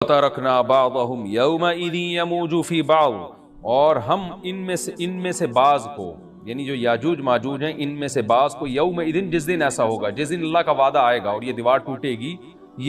وَتَرَكْنَا بَعْضَهُمْ يَوْمَئِذٍ يَمُوجُ فِي بَعْضٍ، اور ہم ان میں سے بعض کو، یعنی جو یاجوج ماجوج ہیں ان میں سے بعض کو، یومئذ جس دن ایسا ہوگا، جس دن اللہ کا وعدہ آئے گا اور یہ دیوار ٹوٹے گی،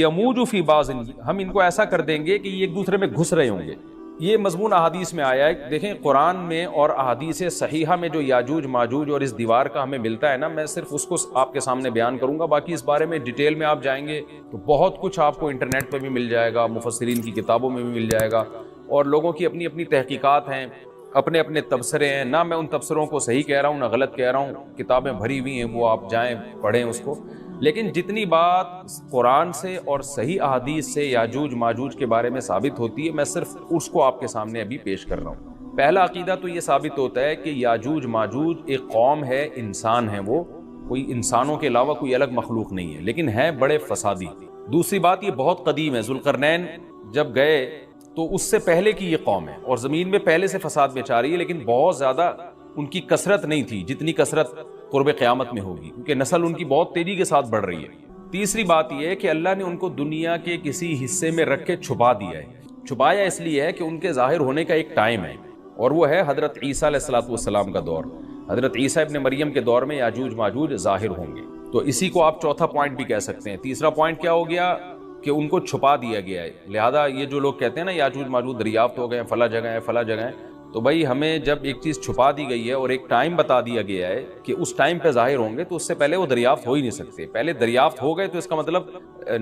یموج فی بعض، ہم ان کو ایسا کر دیں گے کہ یہ ایک دوسرے میں گھس رہے ہوں گے۔ یہ مضمون احادیث میں آیا ہے۔ دیکھیں قرآن میں اور احادیث صحیحہ میں جو یاجوج ماجوج اور اس دیوار کا ہمیں ملتا ہے نا، میں صرف اس کو آپ کے سامنے بیان کروں گا، باقی اس بارے میں ڈیٹیل میں آپ جائیں گے تو بہت کچھ آپ کو انٹرنیٹ پہ بھی مل جائے گا، مفسرین کی کتابوں میں بھی مل جائے گا، اور لوگوں کی اپنی اپنی تحقیقات ہیں، اپنے اپنے تبصرے ہیں۔ نہ میں ان تبصروں کو صحیح کہہ رہا ہوں نہ غلط کہہ رہا ہوں، کتابیں بھری ہوئی ہیں، وہ آپ جائیں پڑھیں اس کو، لیکن جتنی بات قرآن سے اور صحیح احادیث سے یاجوج ماجوج کے بارے میں ثابت ہوتی ہے، میں صرف اس کو آپ کے سامنے ابھی پیش کر رہا ہوں۔ پہلا عقیدہ تو یہ ثابت ہوتا ہے کہ یاجوج ماجوج ایک قوم ہے، انسان ہے، وہ کوئی انسانوں کے علاوہ کوئی الگ مخلوق نہیں ہے، لیکن ہیں بڑے فسادی۔ دوسری بات یہ بہت قدیم ہے، ذوالقرنین جب گئے تو اس سے پہلے کی یہ قوم ہے، اور زمین میں پہلے سے فساد مچا رہی ہے، لیکن بہت زیادہ ان کی کثرت نہیں تھی جتنی کثرت قرب قیامت میں ہوگی، کیونکہ نسل ان کی بہت تیزی کے ساتھ بڑھ رہی ہے۔ تیسری بات یہ ہے کہ اللہ نے ان کو دنیا کے کسی حصے میں رکھ کے چھپا دیا ہے۔ چھپایا اس لیے ہے کہ ان کے ظاہر ہونے کا ایک ٹائم ہے، اور وہ ہے حضرت عیسیٰ علیہ السلام کا دور۔ حضرت عیسیٰ ابن مریم کے دور میں یاجوج ماجوج ظاہر ہوں گے، تو اسی کو آپ چوتھا پوائنٹ بھی کہہ سکتے ہیں۔ تیسرا پوائنٹ کیا ہو گیا کہ ان کو چھپا دیا گیا ہے، لہذا یہ جو لوگ کہتے ہیں نا یاجوج ماجوج دریافت ہو گئے، فلاں جگہ ہے فلاں جگہ ہے، تو بھائی ہمیں جب ایک چیز چھپا دی گئی ہے اور ایک ٹائم بتا دیا گیا ہے کہ اس ٹائم پہ ظاہر ہوں گے، تو اس سے پہلے وہ دریافت ہو ہی نہیں سکتے۔ پہلے دریافت ہو گئے تو اس کا مطلب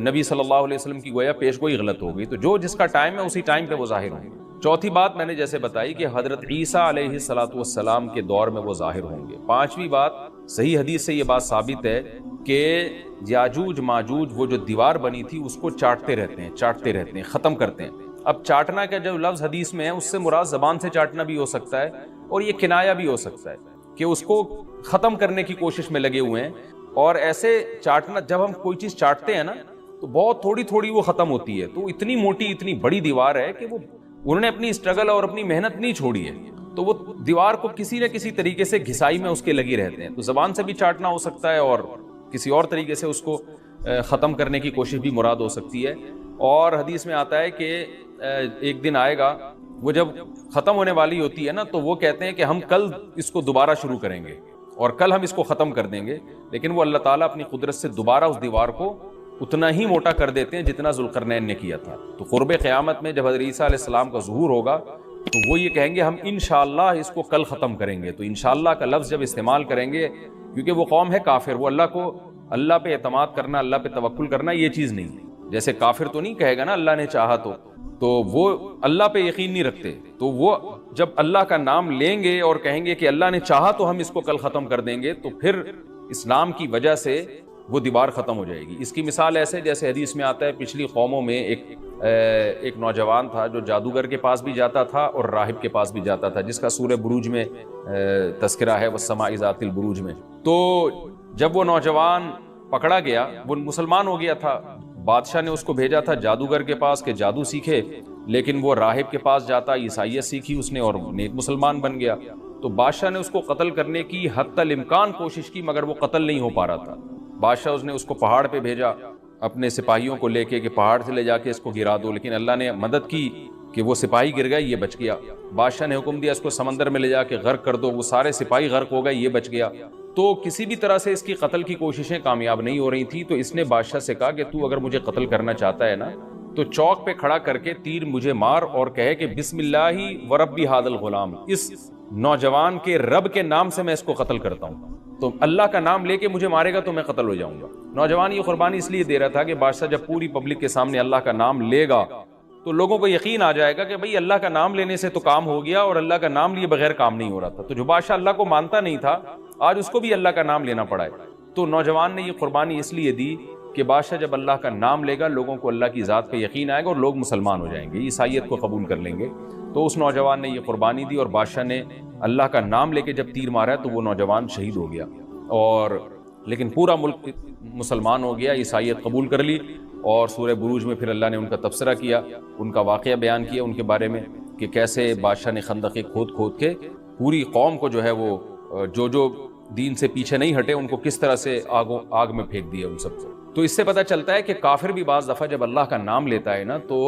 نبی صلی اللہ علیہ وسلم کی گویا پیش گوئی غلط ہو گئی، تو جو جس کا ٹائم ہے اسی ٹائم پہ وہ ظاہر ہوں گے۔ چوتھی بات میں نے جیسے بتائی کہ حضرت عیسیٰ علیہ السلام کے دور میں وہ ظاہر ہوں گے۔ پانچویں بات، صحیح حدیث سے یہ بات ثابت ہے کہ یاجوج ماجوج وہ جو دیوار بنی تھی اس کو چاٹتے رہتے ہیں، ختم کرتے ہیں۔ اب چاٹنا کا جو لفظ حدیث میں ہے اس سے مراد زبان سے چاٹنا بھی ہو سکتا ہے، اور یہ کنایا بھی ہو سکتا ہے کہ اس کو ختم کرنے کی کوشش میں لگے ہوئے ہیں۔ اور ایسے چاٹنا، جب ہم کوئی چیز چاٹتے ہیں نا تو بہت تھوڑی تھوڑی وہ ختم ہوتی ہے، تو اتنی موٹی اتنی بڑی دیوار ہے کہ وہ انہوں نے اپنی اسٹرگل اور اپنی محنت نہیں چھوڑی ہے، تو وہ دیوار کو کسی نہ کسی طریقے سے گھسائی میں اس کے لگے رہتے ہیں۔ تو زبان سے بھی چاٹنا ہو سکتا ہے اور کسی اور طریقے سے اس کو ختم کرنے کی کوشش بھی مراد ہو سکتی ہے۔ اور حدیث میں آتا ہے کہ ایک دن آئے گا وہ جب ختم ہونے والی ہوتی ہے نا، تو وہ کہتے ہیں کہ ہم کل اس کو دوبارہ شروع کریں گے اور کل ہم اس کو ختم کر دیں گے، لیکن وہ اللہ تعالیٰ اپنی قدرت سے دوبارہ اس دیوار کو اتنا ہی موٹا کر دیتے ہیں جتنا ذوالقرنین نے کیا تھا۔ تو قرب قیامت میں جب حضرت عیسیٰ علیہ السلام کا ظہور ہوگا تو وہ یہ کہیں گے ہم انشاءاللہ اس کو کل ختم کریں گے۔ تو انشاءاللہ کا لفظ جب استعمال کریں گے، کیونکہ وہ قوم ہے کافر، وہ اللہ پہ اعتماد کرنا، اللہ پہ توکل کرنا یہ چیز نہیں ہے۔ جیسے کافر تو نہیں کہے گا نا اللہ نے چاہا تو وہ اللہ پہ یقین نہیں رکھتے، تو وہ جب اللہ کا نام لیں گے اور کہیں گے کہ اللہ نے چاہا تو ہم اس کو کل ختم کر دیں گے، تو پھر اسلام کی وجہ سے وہ دیوار ختم ہو جائے گی۔ اس کی مثال ایسے جیسے حدیث میں آتا ہے، پچھلی قوموں میں ایک نوجوان تھا جو جادوگر کے پاس بھی جاتا تھا اور راہب کے پاس بھی جاتا تھا، جس کا سورہ بروج میں تذکرہ ہے، والسماء ذات البروج میں۔ تو جب وہ نوجوان پکڑا گیا، وہ مسلمان ہو گیا تھا، بادشاہ نے اس کو بھیجا تھا جادوگر کے پاس کہ جادو سیکھے، لیکن وہ راہب کے پاس جاتا، عیسائیت سیکھی اس نے اور نیک مسلمان بن گیا۔ تو بادشاہ نے اس کو قتل کرنے کی حتی الامکان کوشش کی، مگر وہ قتل نہیں ہو پا رہا تھا۔ بادشاہ نے اس کو پہاڑ پہ بھیجا اپنے سپاہیوں کو لے کے کہ پہاڑ سے لے جا کے اس کو گرا دو، لیکن اللہ نے مدد کی کہ وہ سپاہی گر گئے، یہ بچ گیا۔ بادشاہ نے حکم دیا اس کو سمندر میں لے جا کے غرق کر دو، وہ سارے سپاہی غرق ہو گئے، یہ بچ گیا۔ تو کسی بھی طرح سے اس کی قتل کی کوششیں کامیاب نہیں ہو رہی تھی، تو اس نے بادشاہ سے کہا کہ تو اگر مجھے قتل کرنا چاہتا ہے نا تو چوک پہ کھڑا کر کے تیر مجھے مار اور کہے کہ بسم اللہ وربی ھذا الغلام، اس نوجوان کے رب کے نام سے میں اس کو قتل کرتا ہوں، تو اللہ کا نام لے کے مجھے مارے گا تو میں قتل ہو جاؤں گا۔ نوجوان یہ قربانی اس لیے دے رہا تھا کہ بادشاہ جب پوری پبلک کے سامنے اللہ کا نام لے گا تو لوگوں کو یقین آ جائے گا کہ بھئی اللہ کا نام لینے سے تو کام ہو گیا، اور اللہ کا نام لیے بغیر کام نہیں ہو رہا تھا۔ تو جو بادشاہ اللہ کو مانتا نہیں تھا آج اس کو بھی اللہ کا نام لینا پڑا ہے۔ تو نوجوان نے یہ قربانی اس لیے دی کہ بادشاہ جب اللہ کا نام لے گا لوگوں کو اللہ کی ذات پہ یقین آئے گا اور لوگ مسلمان ہو جائیں گے، عیسائیت کو قبول کر لیں گے۔ تو اس نوجوان نے یہ قربانی دی، اور بادشاہ نے اللہ کا نام لے کے جب تیر مارا تو وہ نوجوان شہید ہو گیا، اور لیکن پورا ملک مسلمان ہو گیا، عیسائیت قبول کر لی۔ اور سورہ بروج میں پھر اللہ نے ان کا تبصرہ کیا، ان کا واقعہ بیان کیا ان کے بارے میں کہ کیسے بادشاہ نے خندقیں کھود کھود کے پوری قوم کو جو ہے وہ جو دین سے پیچھے نہیں ہٹے ان کو کس طرح سے آگ میں پھینک دیا ان سب کو۔ تو اس سے پتہ چلتا ہے کہ کافر بھی بعض دفعہ جب اللہ کا نام لیتا ہے نا تو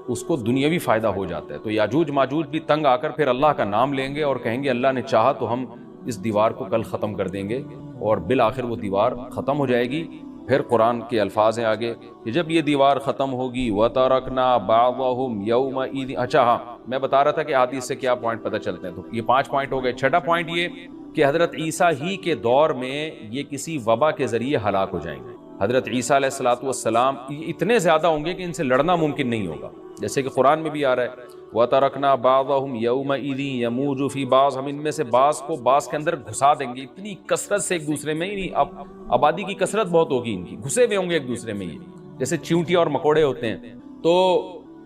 اس کو دنیاوی فائدہ ہو جاتا ہے. تو یاجوج ماجوج بھی تنگ آ کر پھر اللہ کا نام لیں گے اور کہیں گے اللہ نے چاہا تو ہم اس دیوار کو کل ختم کر دیں گے, اور بالآخر وہ دیوار ختم ہو جائے گی. پھر قرآن کے الفاظ ہیں آگے کہ جب یہ دیوار ختم ہوگی وَتَرَكْنَا بَعْضَهُمْ يَوْمَئِذٍ. اچھا ہاں, میں بتا رہا تھا کہ حدیث سے کیا پوائنٹ پتہ چلتے ہیں, تو یہ 5 پوائنٹ ہو گئے. چھٹا پوائنٹ یہ کہ حضرت عیسیٰ ہی کے دور میں یہ کسی وبا کے ذریعے ہلاک ہو جائیں گے. حضرت عیسیٰ علیہ الصلوۃ والسلام اتنے زیادہ ہوں گے کہ ان سے لڑنا ممکن نہیں ہوگا, جیسے کہ قرآن میں بھی آ رہا ہے وَتَرَكْنَا بَعْضَهُمْ يَوْمَئِذٍ يَمُوجُ فِي بَعْضٍ. ہم ان میں سے بعض کو بعض کے اندر گھسا دیں گے, اتنی کثرت سے ایک دوسرے میں, ہی اب آبادی کی کثرت بہت ہوگی ان کی, گھسے ہوئے ہوں گے ایک دوسرے میں, یہ جیسے چیونٹی اور مکوڑے ہوتے ہیں, تو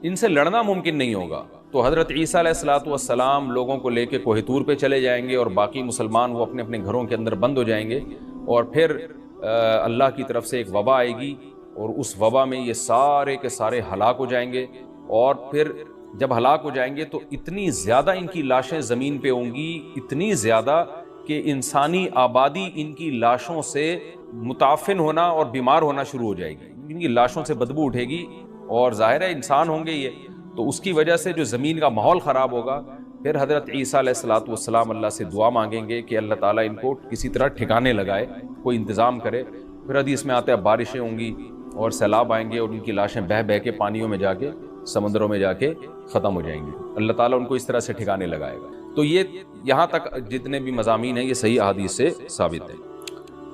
ان سے لڑنا ممکن نہیں ہوگا. تو حضرت عیسیٰ علیہ الصلوۃ والسلام لوگوں کو لے کے کوہ طور پہ چلے جائیں گے, اور باقی مسلمان وہ اپنے اپنے گھروں کے اندر بند ہو جائیں گے, اور پھر اللہ کی طرف سے ایک وبا آئے گی, اور اس وبا میں یہ سارے کے سارے ہلاک ہو جائیں گے. اور پھر جب ہلاک ہو جائیں گے تو اتنی زیادہ ان کی لاشیں زمین پہ ہوں گی, اتنی زیادہ کہ انسانی آبادی ان کی لاشوں سے متعفن ہونا اور بیمار ہونا شروع ہو جائے گی. ان کی لاشوں سے بدبو اٹھے گی, اور ظاہر ہے انسان ہوں گے یہ, تو اس کی وجہ سے جو زمین کا ماحول خراب ہوگا. پھر حضرت عیسیٰ علیہ الصلوۃ والسلام اللہ سے دعا مانگیں گے کہ اللہ تعالیٰ ان کو کسی طرح ٹھکانے لگائے, کوئی انتظام کرے. پھر حدیث میں آتا ہے بارشیں ہوں گی اور سیلاب آئیں گے, اور ان کی لاشیں بہہ بہہ کے پانیوں میں جا کے, سمندروں میں جا کے ختم ہو جائیں گی. اللہ تعالیٰ ان کو اس طرح سے ٹھکانے لگائے گا. تو یہ یہاں تک جتنے بھی مضامین ہیں یہ صحیح احادیث سے ثابت ہیں.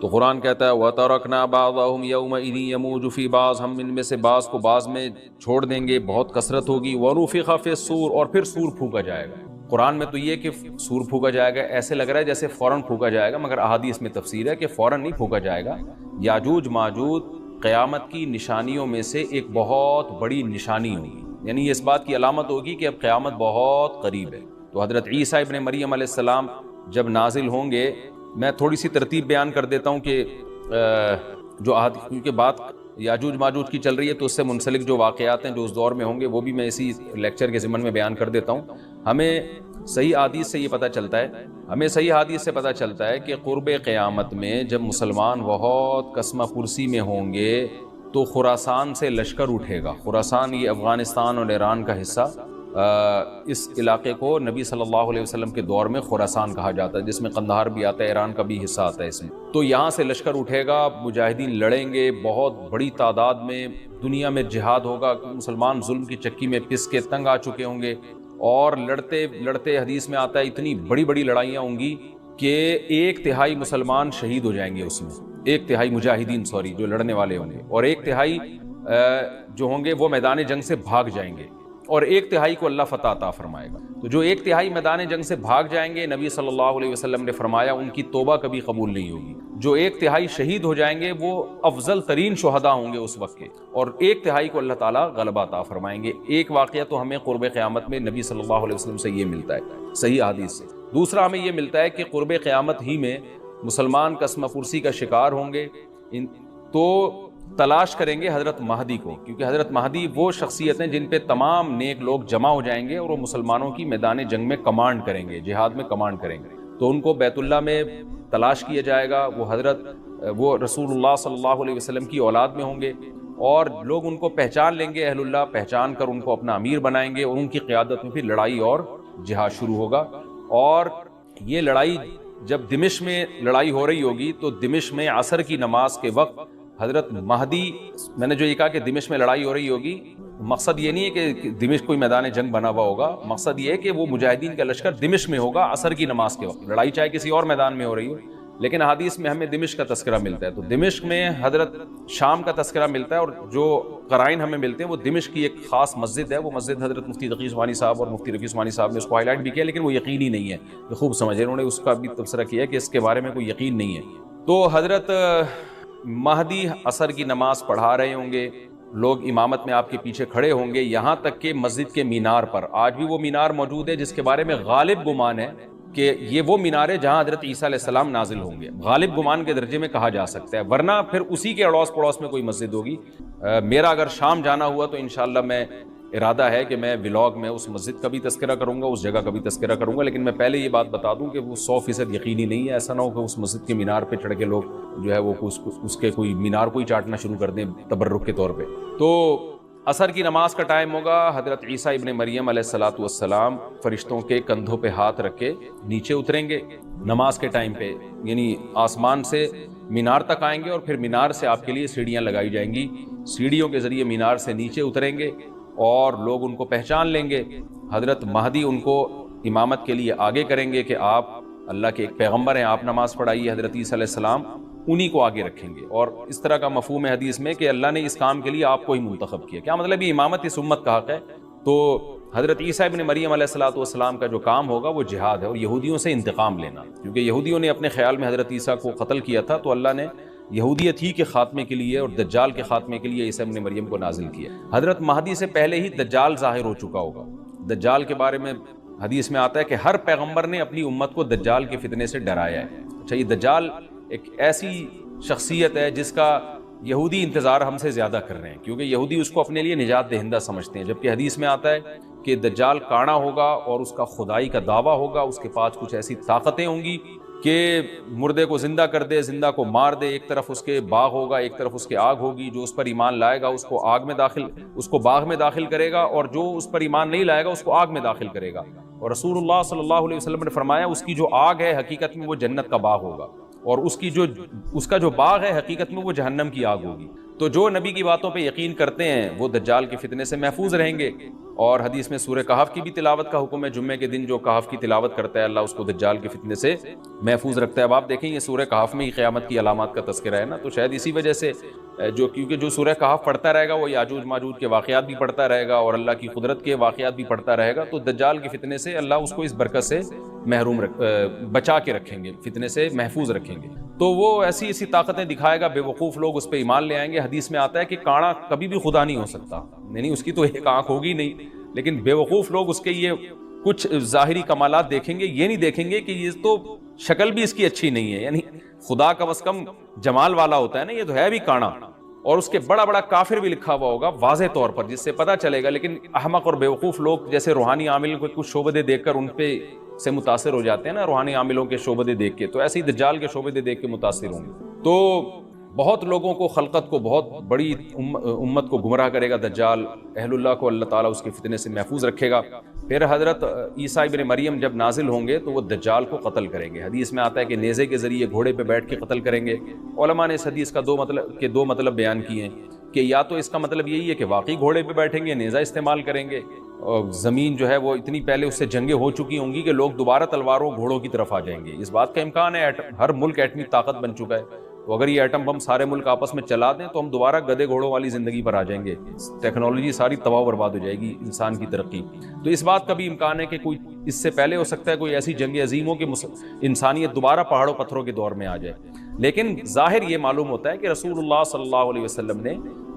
تو قرآن کہتا ہے وَتَرَكْنَا بَعْضَهُمْ يَوْمَئِذٍ يَمُوجُ فِي بَعْضٍ. ہم ان میں سے بعض کو بعض میں چھوڑ دیں گے, بہت کثرت ہوگی. وَنُفِخَ فِي الصُّورِ. اور پھر سور پھونکا جائے گا. قرآن میں تو یہ کہ سور پھونکا جائے گا, ایسے لگ رہا ہے جیسے فوراً پھونکا جائے گا, مگر احادیث میں تفسیر ہے کہ فوراً نہیں پھونکا جائے گا. یاجوج ماجوج قیامت کی نشانیوں میں سے ایک بہت بڑی نشانی ہوگی, یعنی یہ اس بات کی علامت ہوگی کہ اب قیامت بہت قریب ہے. تو حضرت عیسیٰ ابن مریم علیہ السلام جب نازل ہوں گے, میں تھوڑی سی ترتیب بیان کر دیتا ہوں کہ جو کیونکہ بات یاجوج ماجوج کی چل رہی ہے, تو اس سے منسلک جو واقعات ہیں جو اس دور میں ہوں گے وہ بھی میں اسی لیکچر کے ضمن میں بیان کر دیتا ہوں. ہمیں صحیح حدیث سے یہ پتہ چلتا ہے, کہ قرب قیامت میں جب مسلمان بہت قسمہ پرسی میں ہوں گے تو خراسان سے لشکر اٹھے گا. خراسان یہ افغانستان اور ایران کا حصہ, اس علاقے کو نبی صلی اللہ علیہ وسلم کے دور میں خراسان کہا جاتا ہے, جس میں قندھار بھی آتا ہے, ایران کا بھی حصہ آتا ہے اس میں. تو یہاں سے لشکر اٹھے گا, مجاہدین لڑیں گے بہت بڑی تعداد میں, دنیا میں جہاد ہوگا. مسلمان ظلم کی چکی میں پس کے تنگ آ چکے ہوں گے, اور لڑتے لڑتے حدیث میں آتا ہے اتنی بڑی بڑی لڑائیاں ہوں گی کہ 1/3 مسلمان شہید ہو جائیں گے اس میں, 1/3 مجاہدین جو لڑنے والے ہوں گے, اور 1/3 جو ہوں گے وہ میدان جنگ سے بھاگ جائیں گے, اور 1/3 کو اللہ فتح عطا فرمائے گا. تو جو 1/3 میدان جنگ سے بھاگ جائیں گے, نبی صلی اللہ علیہ وسلم نے فرمایا ان کی توبہ کبھی قبول نہیں ہوگی. جو 1/3 شہید ہو جائیں گے وہ افضل ترین شہداء ہوں گے اس وقت کے, اور 1/3 کو اللہ تعالیٰ غلبہ عطا فرمائیں گے. ایک واقعہ تو ہمیں قرب قیامت میں نبی صلی اللہ علیہ وسلم سے یہ ملتا ہے صحیح حدیث سے. دوسرا ہمیں یہ ملتا ہے کہ قرب قیامت ہی میں مسلمان قسمہ پرسی کا شکار ہوں گے, تو تلاش کریں گے حضرت مہدی کو, کیونکہ حضرت مہدی وہ شخصیت ہیں جن پہ تمام نیک لوگ جمع ہو جائیں گے, اور وہ مسلمانوں کی میدان جنگ میں کمانڈ کریں گے, جہاد میں کمانڈ کریں گے. تو ان کو بیت اللہ میں تلاش کیا جائے گا. وہ رسول اللہ صلی اللہ علیہ وسلم کی اولاد میں ہوں گے, اور لوگ ان کو پہچان لیں گے, اہل اللہ پہچان کر ان کو اپنا امیر بنائیں گے, اور ان کی قیادت میں پھر لڑائی اور جہاد شروع ہوگا. اور یہ لڑائی جب دمشق میں لڑائی ہو رہی ہوگی, تو دمشق میں عصر کی نماز کے وقت حضرت مہدی, میں نے جو یہ کہا کہ دمشق میں لڑائی ہو رہی ہوگی, مقصد یہ نہیں ہے کہ دمشق کوئی میدان جنگ بنا ہوا ہوگا, مقصد یہ ہے کہ وہ مجاہدین کا لشکر دمشق میں ہوگا عصر کی نماز کے وقت. لڑائی چاہے کسی اور میدان میں ہو رہی ہو, لیکن حدیث میں ہمیں دمشق کا تذکرہ ملتا ہے. تو دمشق میں حضرت شام کا تذکرہ ملتا ہے, اور جو قرائن ہمیں ملتے ہیں وہ دمشق کی ایک خاص مسجد ہے. وہ مسجد حضرت مفتی تقی عثمانی صاحب اور مفتی رفیع عثمانی صاحب نے اس کو ہائی لائٹ بھی کیا, لیکن وہ یقینی نہیں ہے. یہ خوب سمجھے, انہوں نے اس کا بھی تبصرہ کیا کہ اس کے بارے میں کوئی یقین نہیں ہے. تو حضرت مہدی عصر کی نماز پڑھا رہے ہوں گے, لوگ امامت میں آپ کے پیچھے کھڑے ہوں گے, یہاں تک کہ مسجد کے مینار پر, آج بھی وہ مینار موجود ہے جس کے بارے میں غالب گمان ہے کہ یہ وہ مینار ہے جہاں حضرت عیسیٰ علیہ السلام نازل ہوں گے. غالب گمان کے درجے میں کہا جا سکتا ہے, ورنہ پھر اسی کے اڑوس پڑوس میں کوئی مسجد ہوگی. میرا اگر شام جانا ہوا تو انشاءاللہ میں ارادہ ہے کہ میں ولاگ میں اس مسجد کا بھی تذکرہ کروں گا, اس جگہ کا بھی تذکرہ کروں گا. لیکن میں پہلے یہ بات بتا دوں کہ وہ 100% یقینی نہیں ہے. ایسا نہ ہو کہ اس مسجد کے مینار پہ چڑھ کے لوگ جو ہے وہ اس کے کوئی مینار کو ہی چاٹنا شروع کر دیں تبرک کے طور پہ. تو عصر کی نماز کا ٹائم ہوگا، حضرت عیسیٰ ابن مریم علیہ الصلاۃ والسلام فرشتوں کے کندھوں پہ ہاتھ رکھ کے نیچے اتریں گے نماز کے ٹائم پہ، یعنی آسمان سے مینار تک آئیں گے اور پھر مینار سے آپ کے لیے سیڑھیاں لگائی جائیں گی، سیڑھیوں کے ذریعے مینار سے نیچے اتریں گے اور لوگ ان کو پہچان لیں گے۔ حضرت مہدی ان کو امامت کے لیے آگے کریں گے کہ آپ اللہ کے ایک پیغمبر ہیں، آپ نماز پڑھائیے، حضرت عیسیٰ علیہ السلام انہی کو آگے رکھیں گے۔ اور اس طرح کا مفہوم ہے حدیث میں کہ اللہ نے اس کام کے لیے آپ کو ہی منتخب کیا۔ کیا مطلب یہ امامت اس امت کا حق ہے؟ تو حضرت عیسیٰ ابن مریم علیہ الصلاۃ والسلام کا جو کام ہوگا وہ جہاد ہے اور یہودیوں سے انتقام لینا، کیونکہ یہودیوں نے اپنے خیال میں حضرت عیسیٰ کو قتل کیا تھا، تو اللہ نے یہودیت ہی کے خاتمے کے لیے اور دجال کے خاتمے کے لیے عیسیٰ ابن مریم کو نازل کیا۔ حضرت مہدی سے پہلے ہی دجال ظاہر ہو چکا ہوگا۔ دجال کے بارے میں حدیث میں آتا ہے کہ ہر پیغمبر نے اپنی امت کو دجال کے فتنے سے ڈرایا ہے۔ اچھا، یہ دجال ایک ایسی شخصیت ہے جس کا یہودی انتظار ہم سے زیادہ کر رہے ہیں، کیونکہ یہودی اس کو اپنے لیے نجات دہندہ سمجھتے ہیں، جبکہ حدیث میں آتا ہے کہ دجال کانا ہوگا اور اس کا خدائی کا دعویٰ ہوگا، اس کے پاس کچھ ایسی طاقتیں ہوں گی کہ مردے کو زندہ کر دے، زندہ کو مار دے، ایک طرف اس کے باغ ہوگا، ایک طرف اس کے آگ ہوگی، جو اس پر ایمان لائے گا اس کو باغ میں داخل کرے گا، اور جو اس پر ایمان نہیں لائے گا اس کو آگ میں داخل کرے گا۔ اور رسول اللہ صلی اللہ علیہ وسلم نے فرمایا اس کی جو آگ ہے حقیقت میں وہ جنت کا باغ ہوگا، اور اس کا جو باغ ہے حقیقت میں وہ جہنم کی آگ ہوگی۔ تو جو نبی کی باتوں پہ یقین کرتے ہیں وہ دجال کے فتنے سے محفوظ رہیں گے۔ اور حدیث میں سورہ کہف کی بھی تلاوت کا حکم ہے، جمعے کے دن جو کہف کی تلاوت کرتا ہے اللہ اس کو دجال کے فتنے سے محفوظ رکھتا ہے۔ اب آپ دیکھیں یہ سورہ کہف میں ہی قیامت کی علامات کا تذکرہ ہے نا، تو شاید اسی وجہ سے کیونکہ جو سورہ کہف پڑھتا رہے گا وہ یاجوج ماجوج کے واقعات بھی پڑھتا رہے گا اور اللہ کی قدرت کے واقعات بھی پڑھتا رہے گا، تو دجال کے فتنے سے اللہ اس کو اس برکت سے بچا کے رکھیں گے، فتنے سے محفوظ رکھیں گے۔ تو وہ ایسی طاقتیں دکھائے گا، بے وقوف لوگ اس پہ ایمان لے آئیں گے۔ حدیث میں آتا ہے کہ کانا کبھی بھی خدا نہیں ہو سکتا، یعنی اس کی تو ایک آنکھ ہوگی نہیں، لیکن بے وقوف لوگ اس کے یہ کچھ ظاہری کمالات دیکھیں گے، یہ نہیں دیکھیں گے کہ یہ تو شکل بھی اس کی اچھی نہیں ہے، یعنی خدا کا بس کم جمال والا ہوتا ہے نا، یہ تو ہے بھی کانا، اور اس کے بڑا بڑا کافر بھی لکھا ہوا ہوگا واضح طور پر، جس سے پتہ چلے گا۔ لیکن احمق اور بیوقوف لوگ جیسے روحانی عامل کو کچھ شعبدے دیکھ کر ان پہ سے متاثر ہو جاتے ہیں نا، روحانی عاملوں کے شعبدے دیکھ کے، تو ایسے ہی دجال کے شعبدے دیکھ کے متاثر ہوں گے۔ تو بہت لوگوں کو، خلقت کو، بہت بڑی امت کو گمراہ کرے گا دجال، اہل اللہ کو اللہ تعالیٰ اس کے فتنے سے محفوظ رکھے گا۔ پھر حضرت عیسیٰ ابن مریم جب نازل ہوں گے تو وہ دجال کو قتل کریں گے۔ حدیث میں آتا ہے کہ نیزے کے ذریعے گھوڑے پہ بیٹھ کے قتل کریں گے۔ علماء نے اس حدیث کا دو مطلب بیان کیے ہیں کہ یا تو اس کا مطلب یہی ہے کہ واقعی گھوڑے پہ بیٹھیں گے، نیزہ استعمال کریں گے، اور زمین جو ہے وہ اتنی پہلے اس سے جنگیں ہو چکی ہوں گی کہ لوگ دوبارہ تلواروں گھوڑوں کی طرف آ جائیں گے۔ اس بات کا امکان ہے، ہر ملک ایٹمی طاقت بن چکا ہے، تو اگر یہ ایٹم بم سارے ملک آپس میں چلا دیں تو ہم دوبارہ گدے گھوڑوں والی زندگی پر آ جائیں گے، ٹیکنالوجی ساری تباہ و برباد ہو جائے گی، انسان کی ترقی۔ تو اس بات کا بھی امکان ہے کہ کوئی اس سے پہلے ہو سکتا ہے کوئی ایسی جنگ عظیم ہو کہ انسانیت دوبارہ پہاڑوں پتھروں کے دور میں آ جائے۔ لیکن ظاہر یہ معلوم ہوتا ہے کہ رسول اللہ صلی اللہ علیہ وسلم نے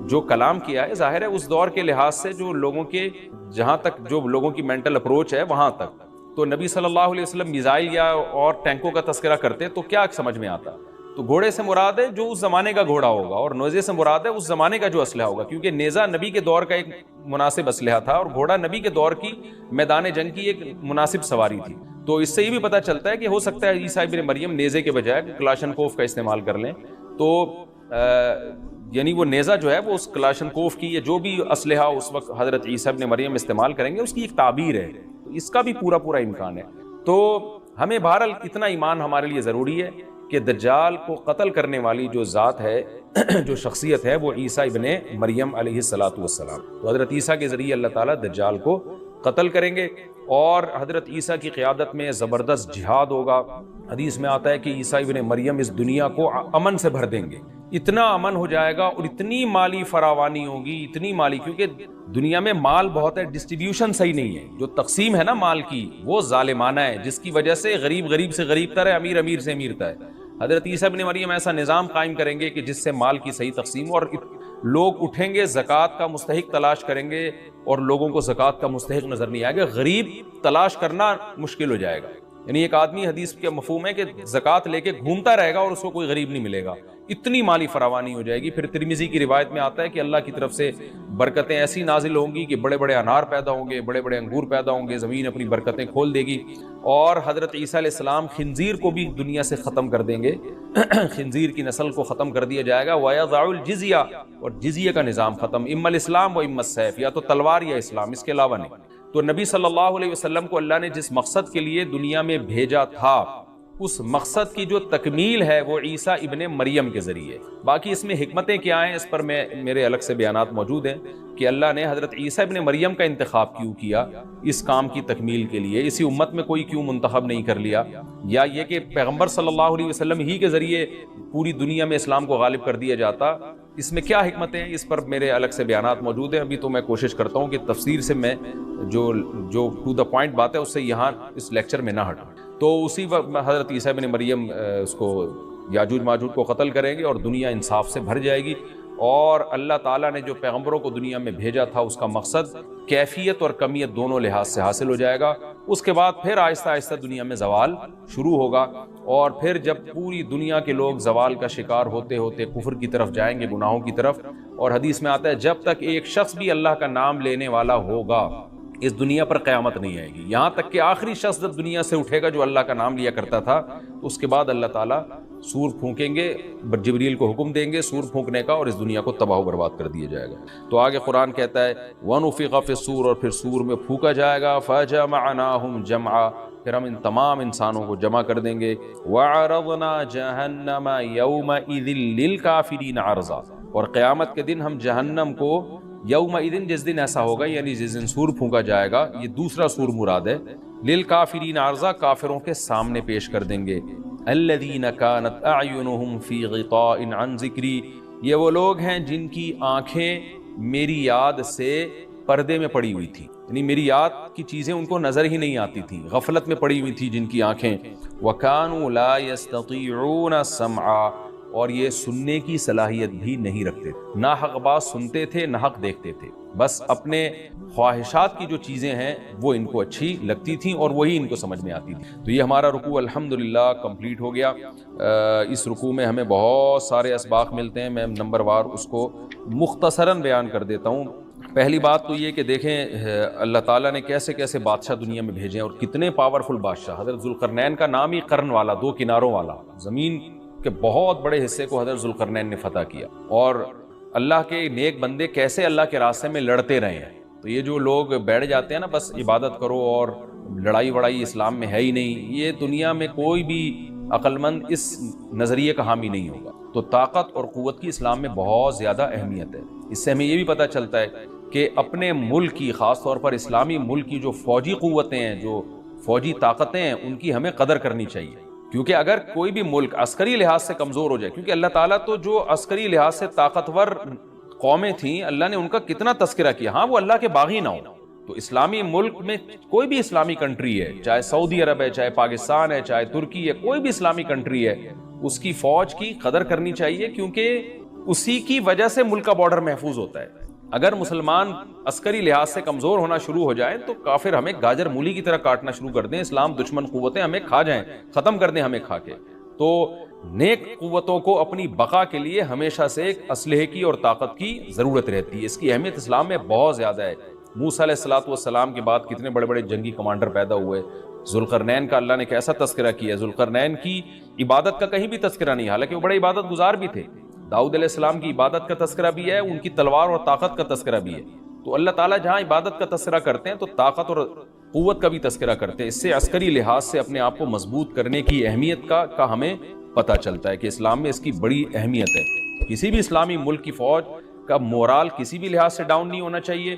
جو کلام کیا ہے، ظاہر ہے اس دور کے لحاظ سے جو لوگوں کے، جہاں تک جو لوگوں کی مینٹل اپروچ ہے وہاں تک، تو نبی صلی اللہ علیہ وسلم میزائل یا اور ٹینکوں کا تذکرہ کرتے تو کیا سمجھ میں آتا؟ تو گھوڑے سے مراد ہے جو اس زمانے کا گھوڑا ہوگا، اور نیزے سے مراد ہے اس زمانے کا جو اسلحہ ہوگا، کیونکہ نیزہ نبی کے دور کا ایک مناسب اسلحہ تھا اور گھوڑا نبی کے دور کی میدان جنگ کی ایک مناسب سواری تھی۔ تو اس سے یہ بھی پتہ چلتا ہے کہ ہو سکتا ہے عیسیٰ ابن مریم نیزے کے بجائے کلاشنکوف کا استعمال کر لیں، تو یعنی وہ نیزہ جو ہے وہ اس کلاشنکوف کی یا جو بھی اسلحہ اس وقت حضرت عیسیٰ ابن مریم استعمال کریں گے اس کی ایک تعبیر ہے، تو اس کا بھی پورا امکان ہے۔ تو ہمیں بہرحال اتنا ایمان ہمارے لیے ضروری ہے کہ دجال کو قتل کرنے والی جو ذات ہے، جو شخصیت ہے، وہ عیسیٰ ابن مریم علیہ الصلاۃ والسلام، تو حضرت عیسیٰ کے ذریعے اللہ تعالیٰ دجال کو قتل کریں گے، اور حضرت عیسیٰ کی قیادت میں زبردست جہاد ہوگا۔ حدیث میں آتا ہے کہ عیسیٰ ابن مریم اس دنیا کو امن سے بھر دیں گے، اتنا امن ہو جائے گا اور اتنی مالی فراوانی ہوگی، اتنی مالی، کیونکہ دنیا میں مال بہت ہے، ڈسٹریبیوشن صحیح نہیں ہے، جو تقسیم ہے نا مال کی وہ ظالمانہ ہے، جس کی وجہ سے غریب سے غریب تر ہے، امیر سے امیر تر ہے۔ حضرت عیسیٰ ابن مریم ایسا نظام قائم کریں گے کہ جس سے مال کی صحیح تقسیم، اور لوگ اٹھیں گے زکوٰۃ کا مستحق تلاش کریں گے اور لوگوں کو زکوٰۃ کا مستحق نظر نہیں آئے گا، غریب تلاش کرنا مشکل ہو جائے گا، یعنی ایک آدمی، حدیث کے مفہوم ہے کہ زکوٰۃ لے کے گھومتا رہے گا اور اس کو کوئی غریب نہیں ملے گا، اتنی مالی فراوانی ہو جائے گی۔ پھر ترمذی کی روایت میں آتا ہے کہ اللہ کی طرف سے برکتیں ایسی نازل ہوں گی کہ بڑے بڑے انار پیدا ہوں گے، بڑے بڑے انگور پیدا ہوں گے، زمین اپنی برکتیں کھول دے گی، اور حضرت عیسیٰ علیہ السلام خنزیر کو بھی دنیا سے ختم کر دیں گے، خنزیر کی نسل کو ختم کر دیا جائے گا، وَيَضَعُ الْجِزْيَةَ، اور جزیہ کا نظام ختم، اما الاسلام و اما السیف، یا تو تلوار یا اسلام، اس کے علاوہ نہیں۔ تو نبی صلی اللہ علیہ وسلم کو اللہ نے جس مقصد کے لیے دنیا میں بھیجا تھا، اس مقصد کی جو تکمیل ہے وہ عیسیٰ ابن مریم کے ذریعے۔ باقی اس میں حکمتیں کیا ہیں، اس پر میرے الگ سے بیانات موجود ہیں کہ اللہ نے حضرت عیسیٰ ابن مریم کا انتخاب کیوں کیا اس کام کی تکمیل کے لیے، اسی امت میں کوئی کیوں منتخب نہیں کر لیا، یا یہ کہ پیغمبر صلی اللہ علیہ وسلم ہی کے ذریعے پوری دنیا میں اسلام کو غالب کر دیا جاتا، اس میں کیا حکمتیں ہیں، اس پر میرے الگ سے بیانات موجود ہیں۔ ابھی تو میں کوشش کرتا ہوں کہ تفسیر سے میں جو ٹو دا پوائنٹ بات ہے اس سے یہاں اس لیکچر میں نہ ہٹوں۔ تو اسی وقت حضرت عیسیٰ ابن مریم اس کو یاجوج ماجوج کو قتل کریں گے اور دنیا انصاف سے بھر جائے گی، اور اللہ تعالیٰ نے جو پیغمبروں کو دنیا میں بھیجا تھا اس کا مقصد کیفیت اور کمیت دونوں لحاظ سے حاصل ہو جائے گا۔ اس کے بعد پھر آہستہ آہستہ دنیا میں زوال شروع ہوگا، اور پھر جب پوری دنیا کے لوگ زوال کا شکار ہوتے ہوتے کفر کی طرف جائیں گے، گناہوں کی طرف، اور حدیث میں آتا ہے جب تک ایک شخص بھی اللہ کا نام لینے والا ہوگا اس دنیا پر قیامت نہیں آئے گی، یہاں تک کہ آخری شخص جب دنیا سے اٹھے گا جو اللہ کا نام لیا کرتا تھا، اس کے بعد اللہ تعالیٰ سور پھونکیں گے، جبریل کو حکم دیں گے سور پھونکنے کا، اور اس دنیا کو تباہ و برباد کر دیا جائے گا۔ تو آگے قرآن کہتا ہے وَنُفِخَ فِي الصُّورِ، اور پھر سور میں پھونکا جائے گا، فَجَمَعْنَاهُمْ جَمْعًا، پھر ہم ان تمام انسانوں کو جمع کر دیں گے، وَعَرَضْنَا جَهَنَّمَ يَوْمَئِذٍ لِّلْكَافِرِينَ عَرْضًا، اور قیامت کے دن ہم جہنم کو یومئذ، جس دن ایسا ہوگا یعنی جس دن سور پھونکا جائے گا، یہ دوسرا سور مراد ہے، للکافرین عرضا، کافروں کے سامنے پیش کر دیں گے، الذین کانت اعینہم فی غطاء عن ذکری، یہ وہ لوگ ہیں جن کی آنکھیں میری یاد سے پردے میں پڑی ہوئی تھی، یعنی میری یاد کی چیزیں ان کو نظر ہی نہیں آتی تھی، غفلت میں پڑی ہوئی تھی جن کی آنکھیں، وکانوا لا یستطیعون سمعا، اور یہ سننے کی صلاحیت بھی نہیں رکھتے، نہ حق بات سنتے تھے نہ حق دیکھتے تھے، بس اپنے خواہشات کی جو چیزیں ہیں وہ ان کو اچھی لگتی تھیں اور وہی ان کو سمجھ میں آتی تھی۔ تو یہ ہمارا رکوع الحمدللہ کمپلیٹ ہو گیا۔ اس رکوع میں ہمیں بہت سارے اسباق ملتے ہیں، میں نمبر وار اس کو مختصراً بیان کر دیتا ہوں۔ پہلی بات تو یہ کہ دیکھیں اللہ تعالیٰ نے کیسے کیسے بادشاہ دنیا میں بھیجے ہیں، اور کتنے پاورفل بادشاہ۔ حضرت ذوالقرنین کا نام ہی قرن والا، دو کناروں والا، زمین کہ بہت بڑے حصے کو حضرت ذوالقرنین نے فتح کیا، اور اللہ کے نیک بندے کیسے اللہ کے راستے میں لڑتے رہے ہیں۔ تو یہ جو لوگ بیٹھ جاتے ہیں نا بس عبادت کرو اور لڑائی وڑائی اسلام میں ہے ہی نہیں، یہ دنیا میں کوئی بھی عقل مند اس نظریے کا حامی نہیں ہوگا۔ تو طاقت اور قوت کی اسلام میں بہت زیادہ اہمیت ہے۔ اس سے ہمیں یہ بھی پتہ چلتا ہے کہ اپنے ملک کی، خاص طور پر اسلامی ملک کی جو فوجی قوتیں ہیں، جو فوجی طاقتیں ہیں، ان کی ہمیں قدر کرنی چاہیے، کیونکہ اگر کوئی بھی ملک عسکری لحاظ سے کمزور ہو جائے، کیونکہ اللہ تعالیٰ تو جو عسکری لحاظ سے طاقتور قومیں تھیں اللہ نے ان کا کتنا تذکرہ کیا، ہاں وہ اللہ کے باغی نہ ہوں۔ تو اسلامی ملک میں کوئی بھی اسلامی کنٹری ہے، چاہے سعودی عرب ہے، چاہے پاکستان ہے، چاہے ترکی ہے، کوئی بھی اسلامی کنٹری ہے، اس کی فوج کی قدر کرنی چاہیے، کیونکہ اسی کی وجہ سے ملک کا بارڈر محفوظ ہوتا ہے۔ اگر مسلمان عسکری لحاظ سے کمزور ہونا شروع ہو جائیں تو کافر ہمیں گاجر مولی کی طرح کاٹنا شروع کر دیں، اسلام دشمن قوتیں ہمیں کھا جائیں، ختم کر دیں ہمیں کھا کے۔ تو نیک قوتوں کو اپنی بقا کے لیے ہمیشہ سے ایک اسلحے کی اور طاقت کی ضرورت رہتی ہے، اس کی اہمیت اسلام میں بہت زیادہ ہے۔ موسیٰ علیہ السلام کے بعد کتنے بڑے بڑے جنگی کمانڈر پیدا ہوئے، ذوالقرنین کا اللہ نے کیسا تذکرہ کیا۔ ذوالقرنین کی عبادت کا کہیں بھی تذکرہ نہیں، حالانکہ وہ بڑے عبادت گزار بھی تھے۔ داؤد علیہ السلام کی عبادت کا تذکرہ بھی ہے، ان کی تلوار اور طاقت کا تذکرہ بھی ہے۔ تو اللہ تعالیٰ جہاں عبادت کا تذکرہ کرتے ہیں تو طاقت اور قوت کا بھی تذکرہ کرتے ہیں۔ اس سے عسکری لحاظ سے اپنے آپ کو مضبوط کرنے کی اہمیت کا ہمیں پتہ چلتا ہے کہ اسلام میں اس کی بڑی اہمیت ہے۔ کسی بھی اسلامی ملک کی فوج کا مورال کسی بھی لحاظ سے ڈاؤن نہیں ہونا چاہیے،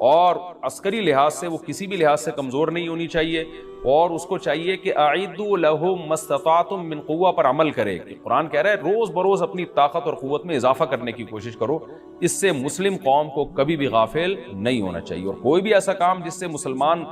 اور عسکری لحاظ سے وہ کسی بھی لحاظ سے کمزور نہیں ہونی چاہیے، اور اس کو چاہیے کہ اعدوا لهم ما استطعتم من قوہ پر عمل کرے۔ قرآن کہہ رہا ہے روز بروز اپنی طاقت اور قوت میں اضافہ کرنے کی کوشش کرو، اس سے مسلم قوم کو کبھی بھی غافل نہیں ہونا چاہیے، اور کوئی بھی ایسا کام جس سے مسلمان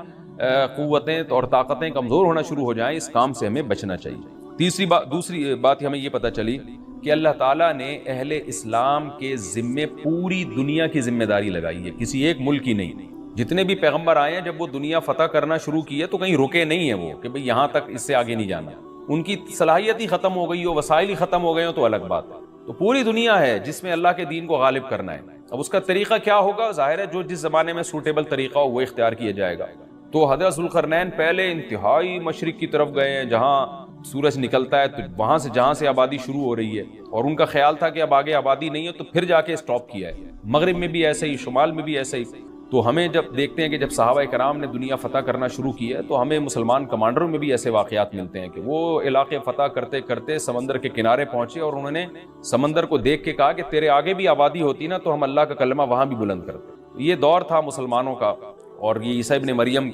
قوتیں اور طاقتیں کمزور ہونا شروع ہو جائیں، اس کام سے ہمیں بچنا چاہیے۔ دوسری بات ہمیں یہ پتہ چلی کہ اللہ تعالیٰ نے اہل اسلام کے ذمے پوری دنیا کی ذمہ داری لگائی ہے، کسی ایک ملک کی نہیں۔ جتنے بھی پیغمبر آئے ہیں جب وہ دنیا فتح کرنا شروع کی ہے تو کہیں رکے نہیں ہیں وہ کہ بھئی یہاں تک، اس سے آگے نہیں جانا. ان کی صلاحیت ہی ختم ہو گئی ہو، وسائل ہی ختم ہو گئے ہو تو الگ بات ہے. تو پوری دنیا ہے جس میں اللہ کے دین کو غالب کرنا ہے. اب اس کا طریقہ کیا ہوگا؟ ظاہر ہے جو جس زمانے میں سوٹیبل طریقہ ہو وہ اختیار کیا جائے گا. تو حضرت ذوالقرنین پہلے انتہائی مشرق کی طرف گئے ہیں جہاں سورج نکلتا ہے، تو وہاں سے جہاں سے آبادی شروع ہو رہی ہے، اور ان کا خیال تھا کہ اب آگے آبادی نہیں ہے تو پھر جا کے اسٹاپ کیا ہے. مغرب میں بھی ایسے ہی، شمال میں بھی ایسے ہی. تو ہمیں جب دیکھتے ہیں کہ جب صحابہ کرام نے دنیا فتح کرنا شروع کی ہے تو ہمیں مسلمان کمانڈروں میں بھی ایسے واقعات ملتے ہیں کہ وہ علاقے فتح کرتے کرتے سمندر کے کنارے پہنچے اور انہوں نے سمندر کو دیکھ کے کہا کہ تیرے آگے بھی آبادی ہوتی نا تو ہم اللہ کا کلمہ وہاں بھی بلند کرتے. یہ دور تھا مسلمانوں کا، اور یہ عیسیٰ ابن مریم